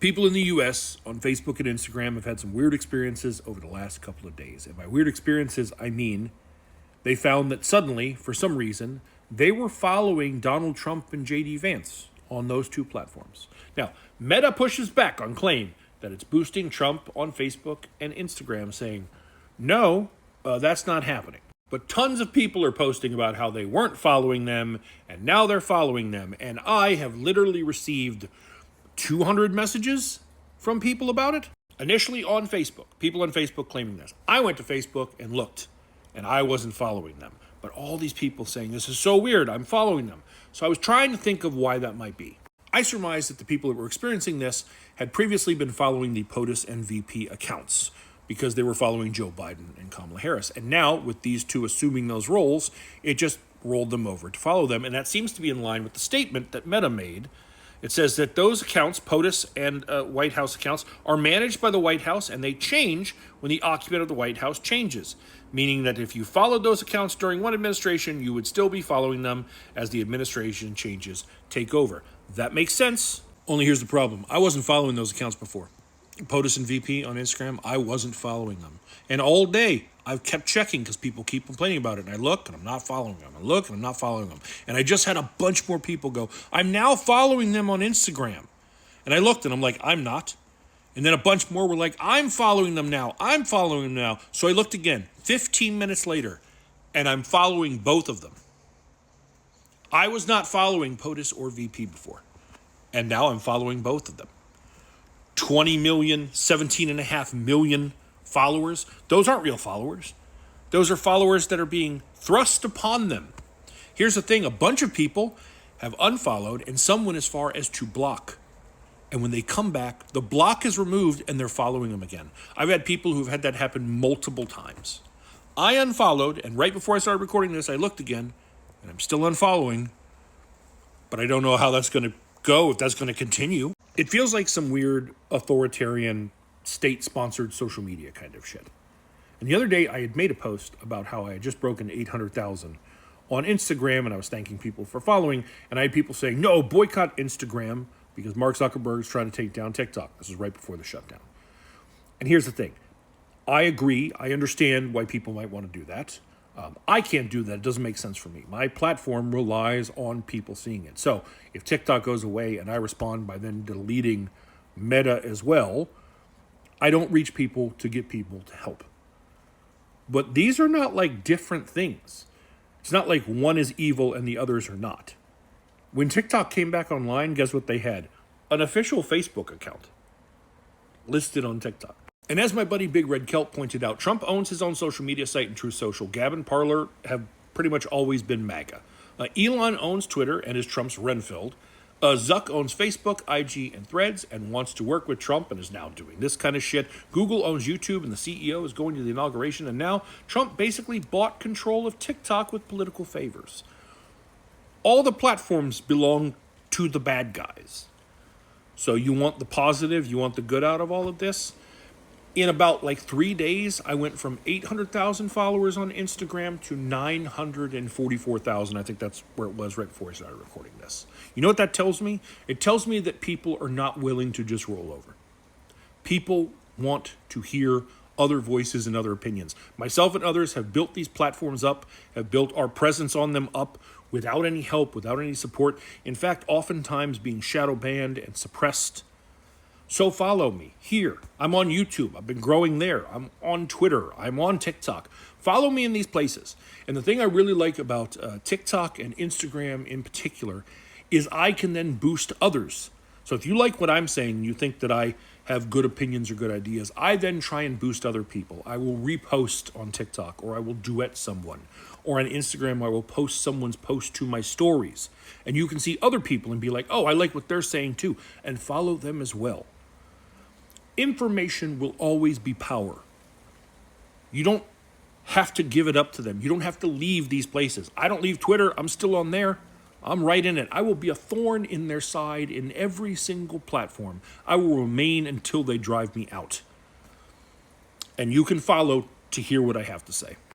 People in the U.S. on Facebook and Instagram have had some weird experiences over the last couple of days. And by weird experiences, I mean they found that suddenly, for some reason, they were following Donald Trump and J.D. Vance on those two platforms. Now, Meta pushes back on claim that it's boosting Trump on Facebook and Instagram, saying, no, that's not happening. But tons of people are posting about how they weren't following them, and now they're following them. And I have literally received 200 messages from people about it. Initially on Facebook, people on Facebook claiming this. I went to Facebook and looked, and I wasn't following them. But all these people saying, this is so weird, I'm following them. So I was trying to think of why that might be. I surmised that the people that were experiencing this had previously been following the POTUS and VP accounts because they were following Joe Biden and Kamala Harris. And now, with these two assuming those roles, it just rolled them over to follow them. And that seems to be in line with the statement that Meta made. It says that those accounts, POTUS and White House accounts, are managed by the White House and they change when the occupant of the White House changes. Meaning that if you followed those accounts during one administration, you would still be following them as the administration changes take over. That makes sense. Only here's the problem. I wasn't following those accounts before. POTUS and VP on Instagram, I wasn't following them. And all day, I've kept checking because people keep complaining about it. And I look, and I'm not following them. I look, and I'm not following them. And I just had a bunch more people go, I'm now following them on Instagram. And I looked, and I'm like, I'm not. And then a bunch more were like, I'm following them now. I'm following them now. So I looked again, 15 minutes later, and I'm following both of them. I was not following POTUS or VP before. And now I'm following both of them. 20 million, 17.5 million followers. Those aren't real followers. Those are followers that are being thrust upon them. Here's the thing. A bunch of people have unfollowed and some went as far as to block. And when they come back, the block is removed and they're following them again. I've had people who've had that happen multiple times. I unfollowed, and right before I started recording this, I looked again, and I'm still unfollowing. But I don't know how that's going to go, if that's going to continue. It feels like some weird authoritarian state-sponsored social media kind of shit. And the other day I had made a post about how I had just broken 800,000 on Instagram and I was thanking people for following. And I had people saying, no, boycott Instagram because Mark Zuckerberg's trying to take down TikTok. This is right before the shutdown. And here's the thing. I agree. I understand why people might want to do that. I can't do that. It doesn't make sense for me. My platform relies on people seeing it. So if TikTok goes away and I respond by then deleting Meta as well, I don't reach people to get people to help. But these are not like different things. It's not like one is evil and the others are not. When TikTok came back online, guess what they had? An official Facebook account listed on TikTok. And as my buddy Big Red Kelp pointed out, Trump owns his own social media site and Truth Social. Gab and Parler have pretty much always been MAGA. Elon owns Twitter and is Trump's Renfield. Zuck owns Facebook, IG, and Threads and wants to work with Trump and is now doing this kind of shit. Google owns YouTube and the CEO is going to the inauguration. And now Trump basically bought control of TikTok with political favors. All the platforms belong to the bad guys. So you want the positive, you want the good out of all of this? In about 3 days, I went from 800,000 followers on Instagram to 944,000. I think that's where it was right before I started recording this. You know what that tells me? It tells me that people are not willing to just roll over. People want to hear other voices and other opinions. Myself and others have built these platforms up, have built our presence on them up without any help, without any support. In fact, oftentimes being shadow banned and suppressed. So follow me here. I'm on YouTube. I've been growing there. I'm on Twitter. I'm on TikTok. Follow me in these places. And the thing I really like about TikTok and Instagram in particular is I can then boost others. So if you like what I'm saying, you think that I have good opinions or good ideas, I then try and boost other people. I will repost on TikTok, or I will duet someone. Or on Instagram, I will post someone's post to my stories. And you can see other people and be like, oh, I like what they're saying too. And follow them as well. Information will always be power. You don't have to give it up to them. You don't have to leave these places. I don't leave Twitter. I'm still on there. I'm right in it. I will be a thorn in their side in every single platform. I will remain until they drive me out. And you can follow to hear what I have to say.